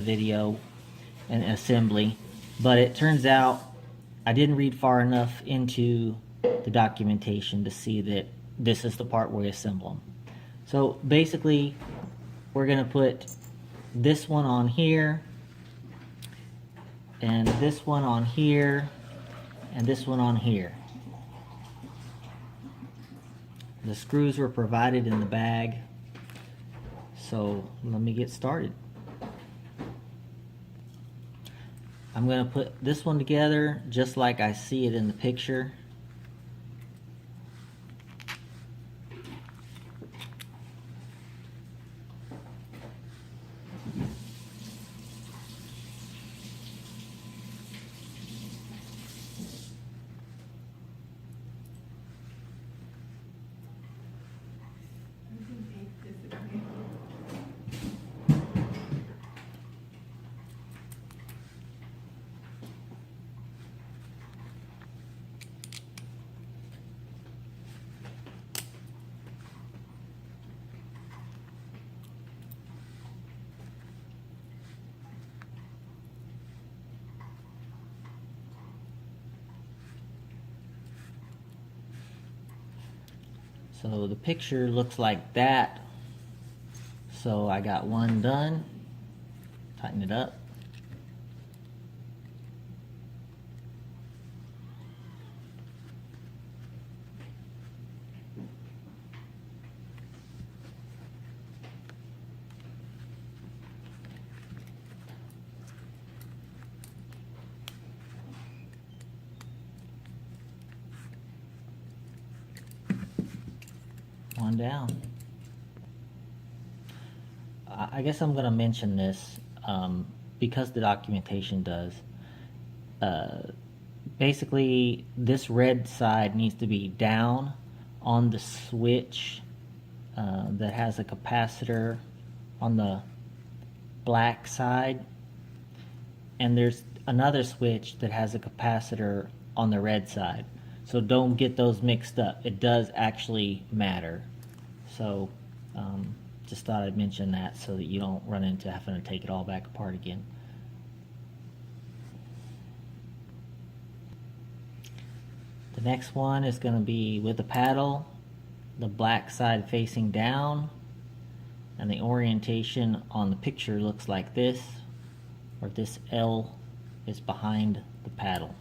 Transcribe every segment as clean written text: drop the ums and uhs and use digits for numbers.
video and assembly, but it turns out I didn't read far enough into the documentation to see that this is the part where we assemble them. So basically, we're going to put this one on here, and this one on here, and this one on here. The screws were provided in the bag, so let me get started. I'm going to put this one together just like I see it in the picture. So the picture looks like that. So I got one done. Tighten it up. One down. I guess I'm going to mention this because the documentation does. Basically, this red side needs to be down on the switch that has a capacitor on the black side, and there's another switch that has a capacitor on the red side. So don't get those mixed up. It does actually matter. So just thought I'd mention that so that you don't run into having to take it all back apart again. The next one is going to be with the paddle, the black side facing down, and the orientation on the picture looks like this, where this L is behind the paddle.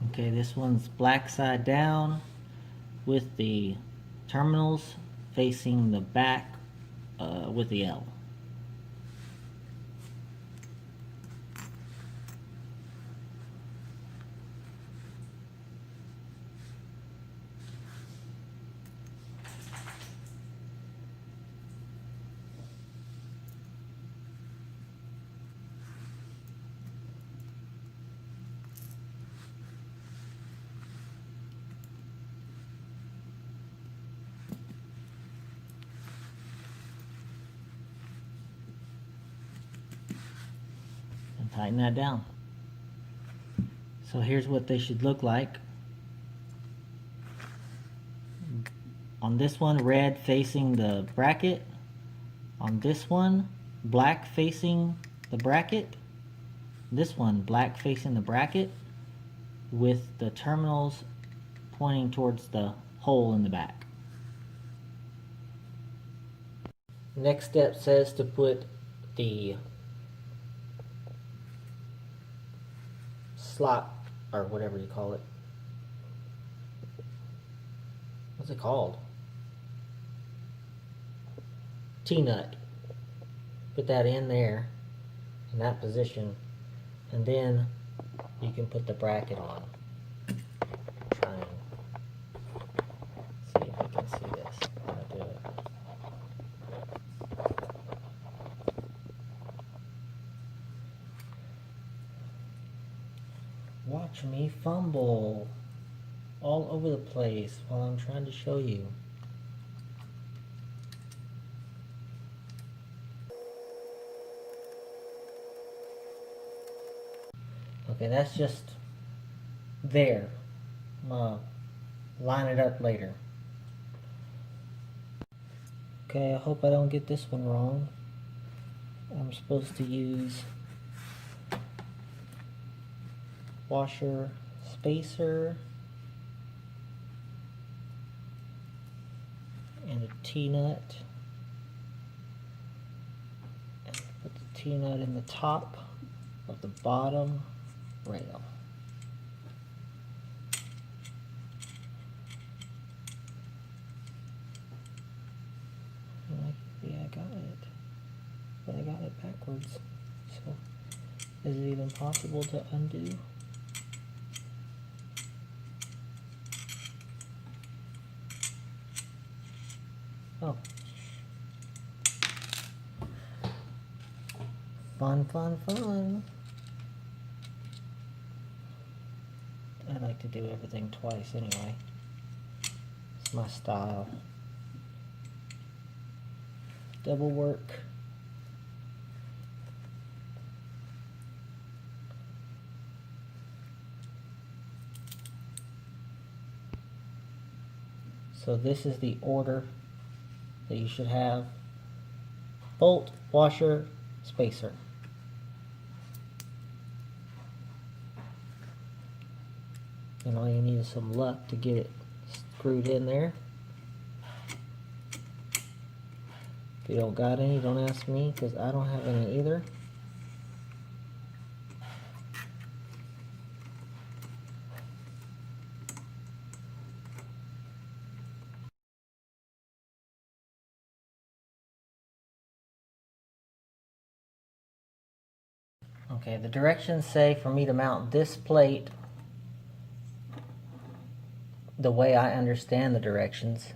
Okay, this one's black side down with the terminals facing the back with the L. Tighten that down. So here's what they should look like. On this one, red facing the bracket. On this one, black facing the bracket. This one, black facing the bracket with the terminals pointing towards the hole in the back. Next step says to put the slot, or whatever you call it. What's it called? T-nut. Put that in there, in that position, and then you can put the bracket on. Try and see if you can see this. How to do it. Watch me fumble all over the place while I'm trying to show you. Okay, that's just there. I'm gonna line it up later. Okay, I hope I don't get this one wrong. I'm supposed to use washer spacer and a T-nut. And put the T-nut in the top of the bottom rail. Yeah, I got it. But I got it backwards. So, is it even possible to undo? Oh. Fun, fun, fun. I like to do everything twice anyway. It's my style. Double work. So this is the order that you should have. Bolt, washer, spacer. And all you need is some luck to get it screwed in there. If you don't got any, don't ask me, because I don't have any either. Okay, the directions say for me to mount this plate the way I understand the directions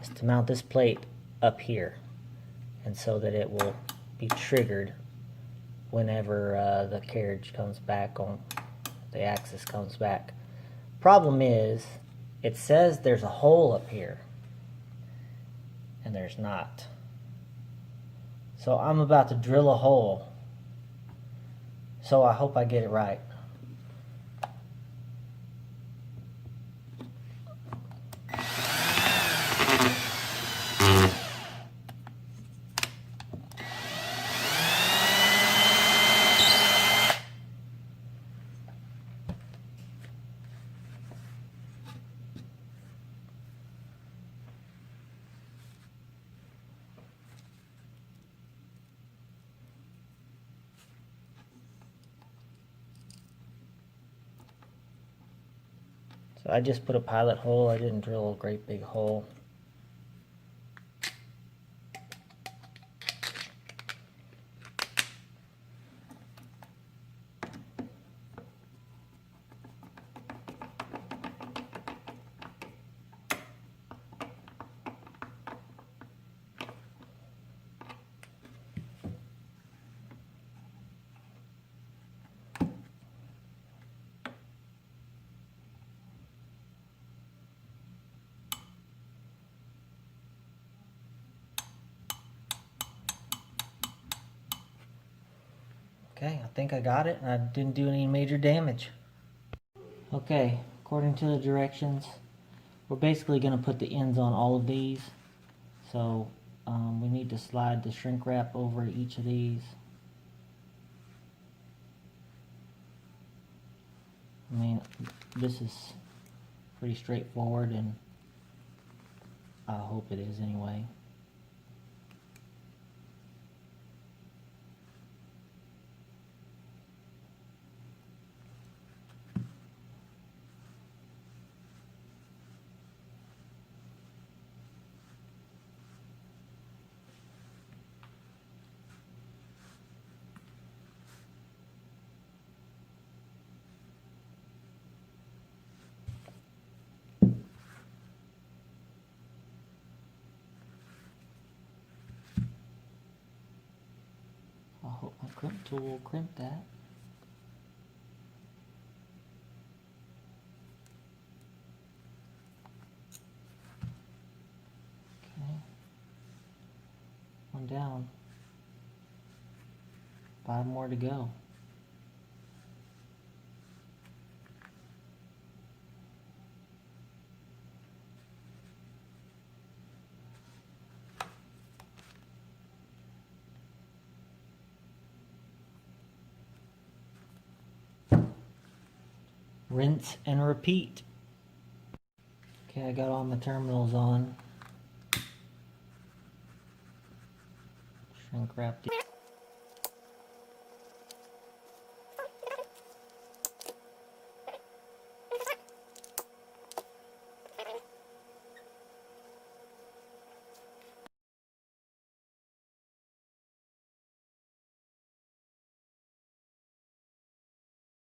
is to mount this plate up here, and so that it will be triggered whenever the carriage comes back on, the axis comes back. Problem is, it says there's a hole up here, and there's not. So I'm about to drill a hole. So I hope I get it right. So I just put a pilot hole, I didn't drill a great big hole. Okay, I think I got it, and I didn't do any major damage. Okay, according to the directions, we're basically going to put the ends on all of these. So we need to slide the shrink wrap over each of these. I mean, this is pretty straightforward, and I hope it is anyway. I hope my crimp tool will crimp that. down. 5 more to go. Rinse and repeat. Okay, I got all my terminals on. Shrink wrap the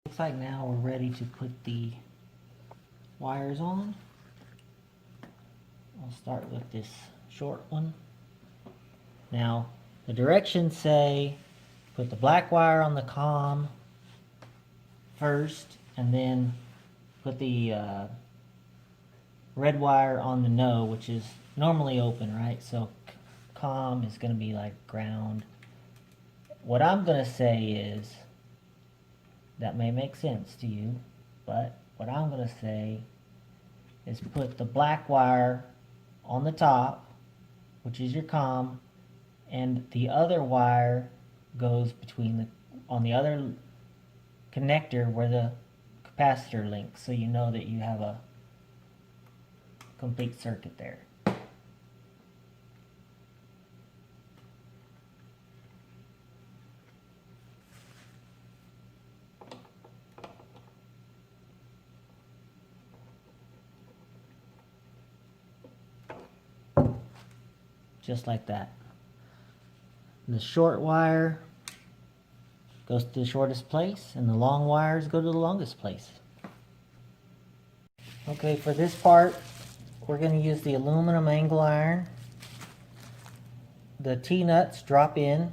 Looks like now we're ready to put the wires on. I'll start with this short one. Now, the directions say put the black wire on the COM first, and then put the red wire on the no, which is normally open, right? So COM is going to be like ground. What I'm going to say is, that may make sense to you, but what I'm going to say is put the black wire on the top, which is your COM, and the other wire goes between the, on the other connector where the capacitor links, so you know that you have a complete circuit there. Just like that. The short wire goes to the shortest place, and the long wires go to the longest place. Okay, for this part, we're going to use the aluminum angle iron. The T-nuts drop in,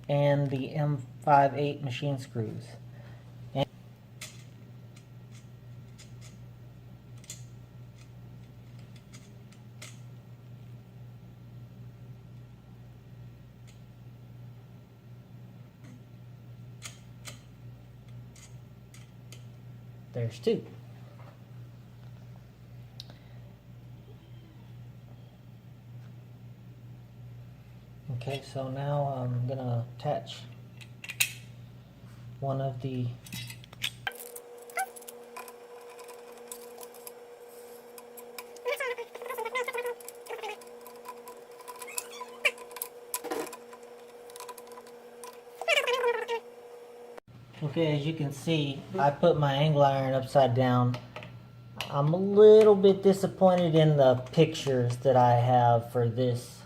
and the M58 machine screws. There's 2. Okay, so now I'm gonna attach one of the Okay, as you can see, I put my angle iron upside down. I'm a little bit disappointed in the pictures that I have for this.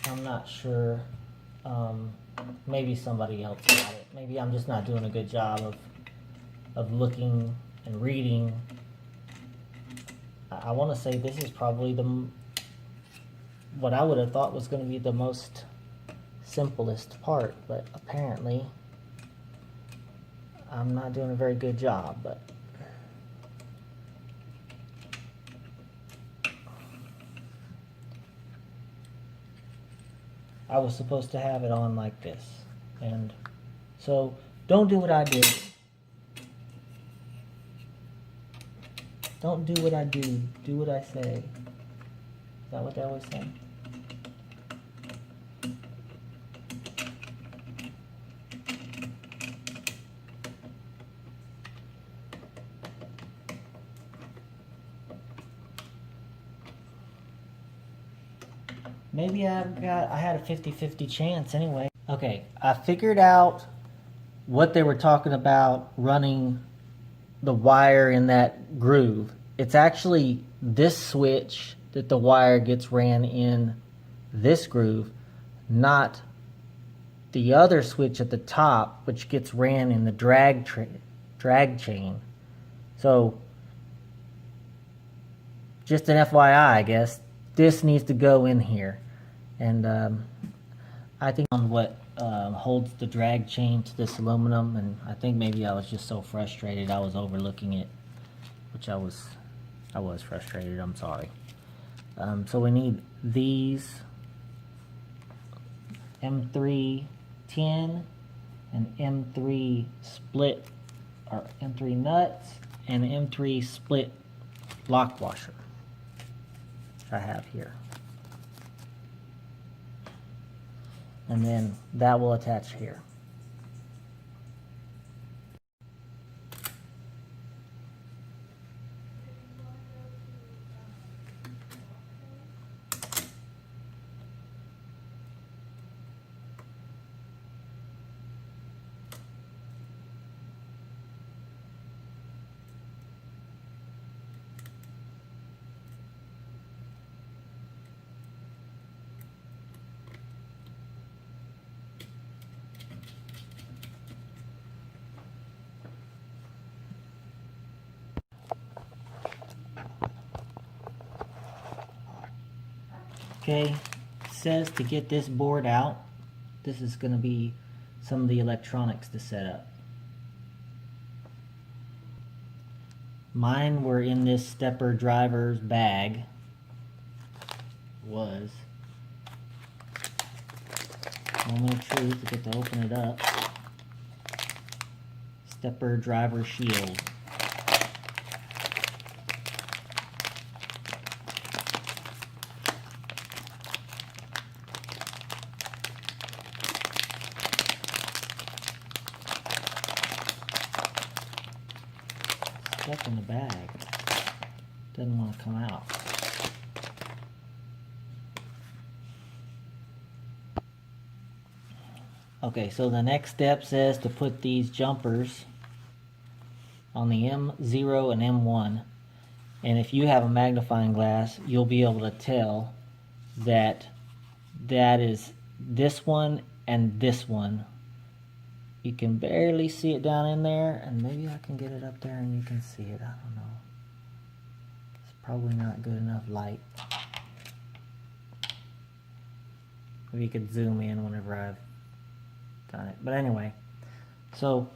I'm not sure. Maybe somebody else got it. Maybe I'm just not doing a good job of looking and reading. I want to say this is probably what I would have thought was going to be the most simplest part, but apparently I'm not doing a very good job. But I was supposed to have it on like this, and so don't do what I did. Don't do what I do. Do what I say. Is that what they always say? Maybe I had a 50-50 chance anyway. Okay, I figured out what they were talking about running the wire in that groove. It's actually this switch that the wire gets ran in this groove, not the other switch at the top, which gets ran in the drag chain. So, just an FYI, I guess, this needs to go in here. And I think on what holds the drag chain to this aluminum, and I think maybe I was just so frustrated I was overlooking it, which I was frustrated, I'm sorry. So we need these M3 10 and M3 split, or M3 nuts, and M3 split lock washer I have here. And then that will attach here. Okay, it says to get this board out, this is going to be some of the electronics to set up. Mine were in this stepper driver's bag. Was. Moment of truth to get to open it up. Stepper driver shield. Stuck in the bag. Doesn't want to come out. Okay, so the next step says to put these jumpers on the M0 and M1. And if you have a magnifying glass, you'll be able to tell that that is this one and this one. You can barely see it down in there, and maybe I can get it up there and you can see it. I don't know. It's probably not good enough light. Maybe you could zoom in whenever I've done it. But anyway, so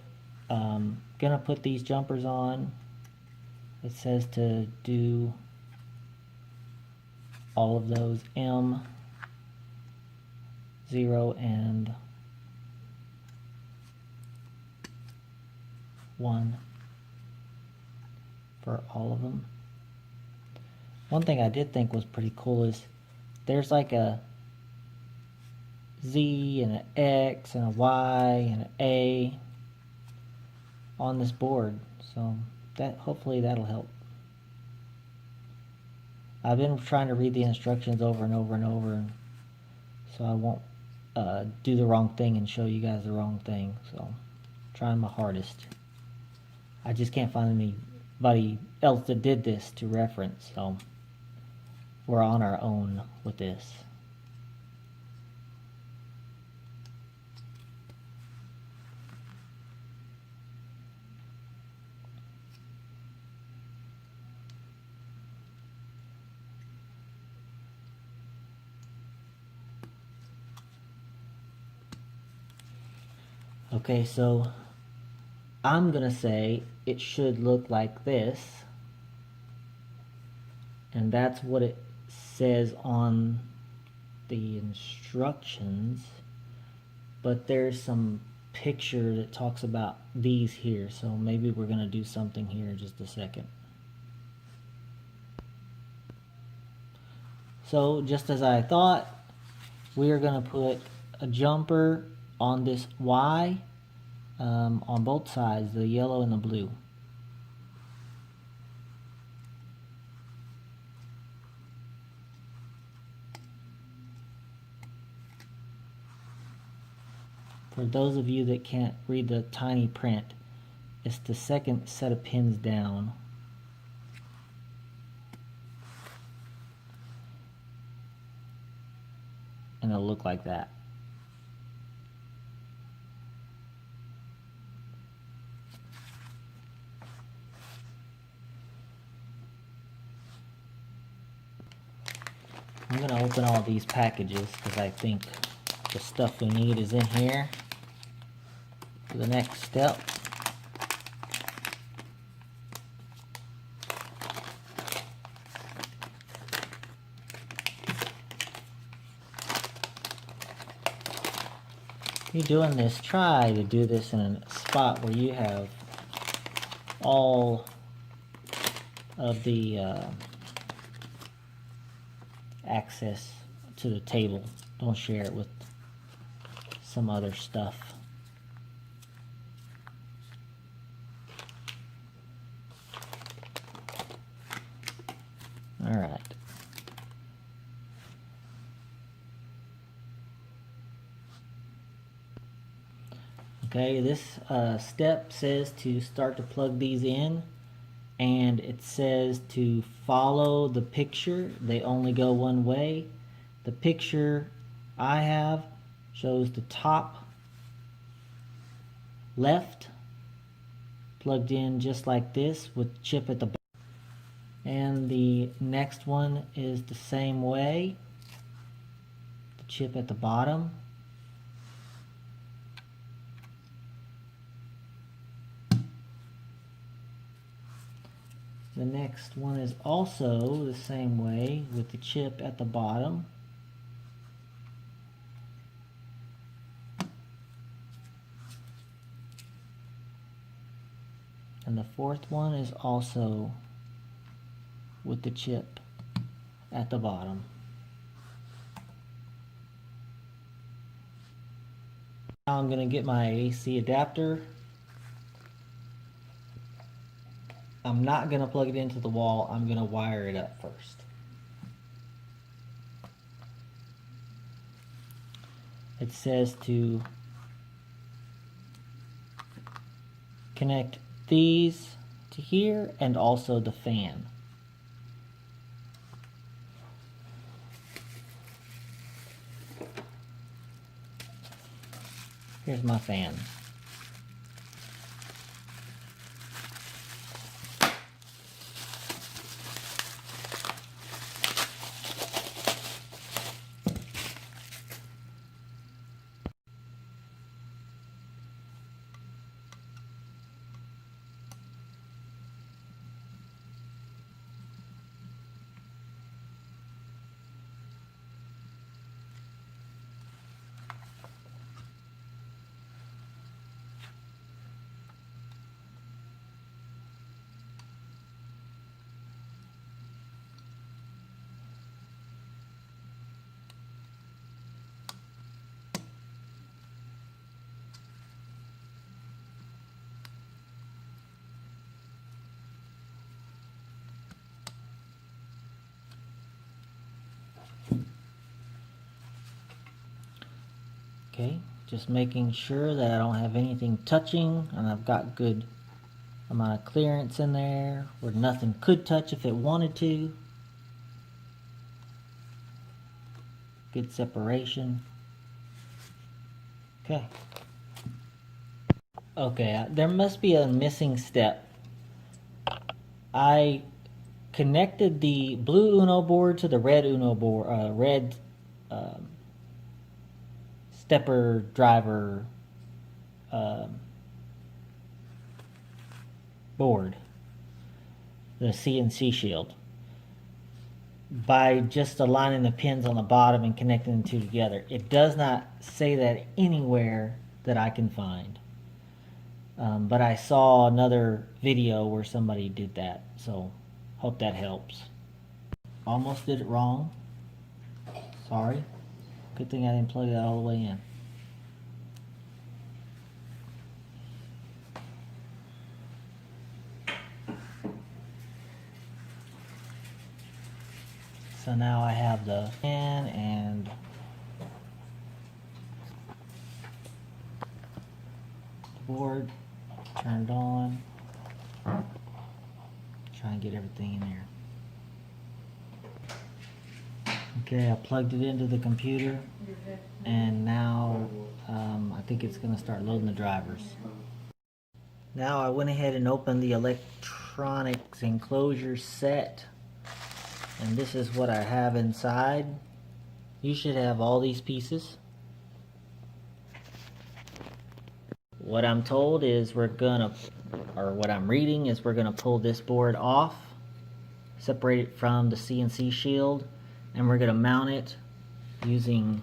gonna put these jumpers on. It says to do all of those M0 and 1 for all of them. One thing I did think was pretty cool is there's like a Z and an X and a Y and an A on this board, so that hopefully that'll help. I've been trying to read the instructions over and over and over, and so I won't do the wrong thing and show you guys the wrong thing. So I'm trying my hardest. I just can't find anybody else that did this to reference, so we're on our own with this. Okay, so I'm gonna say it should look like this, and that's what it says on the instructions, but there's some picture that talks about these here, so maybe we're gonna do something here in just a second. So just as I thought, we are gonna put a jumper on this Y on both sides, the yellow and the blue. For those of you that can't read the tiny print, it's the second set of pins down. And it'll look like that. I'm going to open all these packages because I think the stuff we need is in here for the next step. you're doing this, try to do this in a spot where you have all of the access to the table. Don't share it with some other stuff. All right. Okay, this step says to start to plug these in, and it says to follow the picture. They only go one way. The picture I have shows the top left plugged in just like this with the chip at the bottom. And the next one is the same way. The chip at the bottom. The next one is also the same way with the chip at the bottom. And the fourth one is also with the chip at the bottom. Now I'm going to get my AC adapter. I'm not going to plug it into the wall. I'm going to wire it up first. It says to connect these to here and also the fan. Here's my fan. Okay, just making sure that I don't have anything touching and I've got good amount of clearance in there where nothing could touch if it wanted to. Good separation. Okay. Okay, there must be a missing step. I connected the blue Uno board to the red Uno board, red stepper driver board, the CNC shield, by just aligning the pins on the bottom and connecting the two together. It does not say that anywhere that I can find. But I saw another video where somebody did that, so hope that helps. Almost did it wrong. Sorry. Good thing I didn't plug that all the way in. So now I have the fan and the board turned on. Try and get everything in there. Okay, I plugged it into the computer, and now I think it's going to start loading the drivers. Now I went ahead and opened the electronics enclosure set, and this is what I have inside. You should have all these pieces. What I'm told is what I'm reading is we're gonna pull this board off, separate it from the CNC shield, and we're gonna mount it using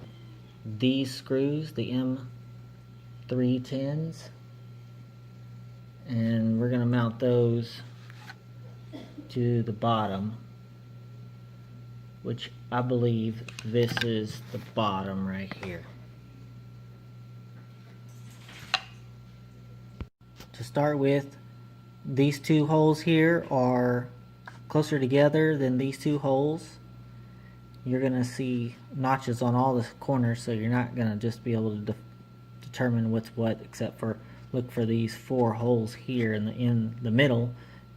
these screws, the M 310s, and we're going to mount those to the bottom, which I believe this is the bottom right here. To start with, these two holes here are closer together than these two holes. You're going to see notches on all the corners, so you're not going to just be able to determine what's what, except for look for these 4 holes here in the middle,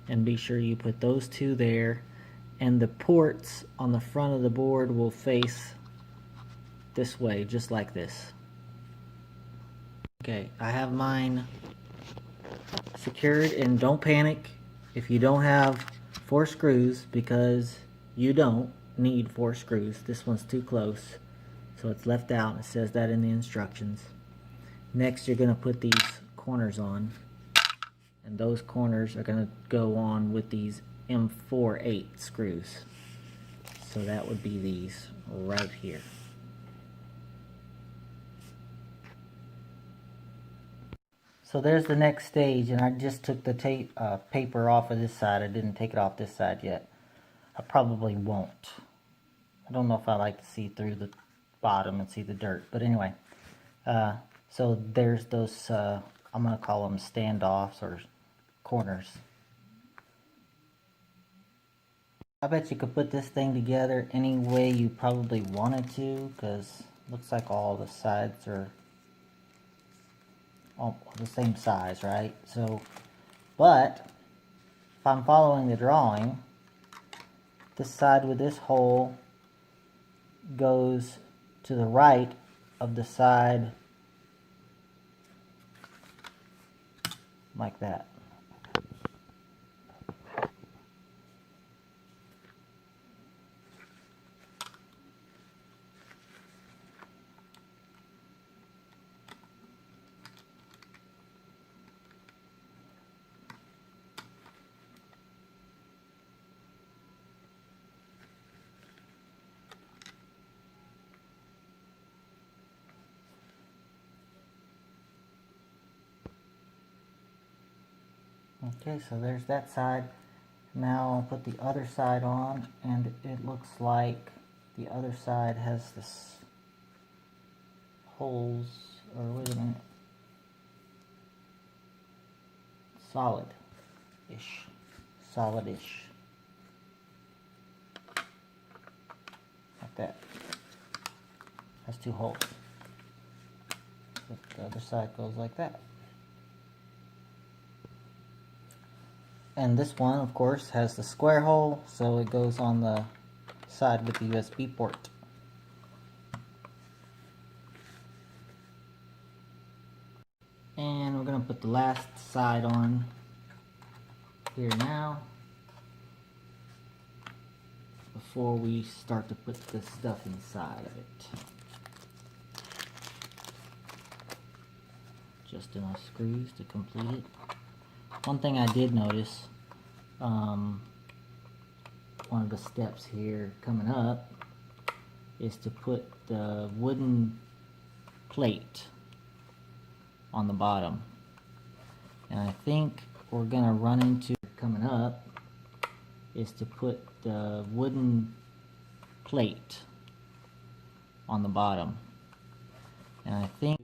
and be sure you put those 2 there. And the ports on the front of the board will face this way, just like this. Okay, I have mine secured, and don't panic if you don't have 4 screws, because you don't need 4 screws. This one's too close, so it's left out. It says that in the instructions. Next, you're going to put these corners on, and those corners are going to go on with these M48 screws. So that would be these right here. So there's the next stage, and I just took the paper off of this side. I didn't take it off this side yet. I probably won't. I don't know if I like to see through the bottom and see the dirt, but anyway. So there's those, I'm going to call them standoffs or corners. I bet you could put this thing together any way you probably wanted to, because it looks like all the sides are all the same size, right? So, but if I'm following the drawing, this side with this hole goes to the right of the side like that. Okay, so there's that side. Now I'll put the other side on, and it looks like the other side has this holes, or wait a minute, solid-ish, solid-ish, like that. Has 2 holes. But the other side goes like that. And this one, of course, has the square hole, so it goes on the side with the USB port. And we're going to put the last side on here now, before we start to put the stuff inside of it. Just enough screws to complete it. One thing I did notice, one of the steps here coming up is to put the wooden plate on the bottom. And I think we're going to run into, coming up, is to put the wooden plate on the bottom. And I think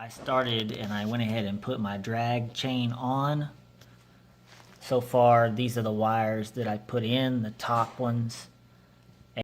I started and I went ahead and put my drag chain on. so far these are the wires that I put in, the top ones.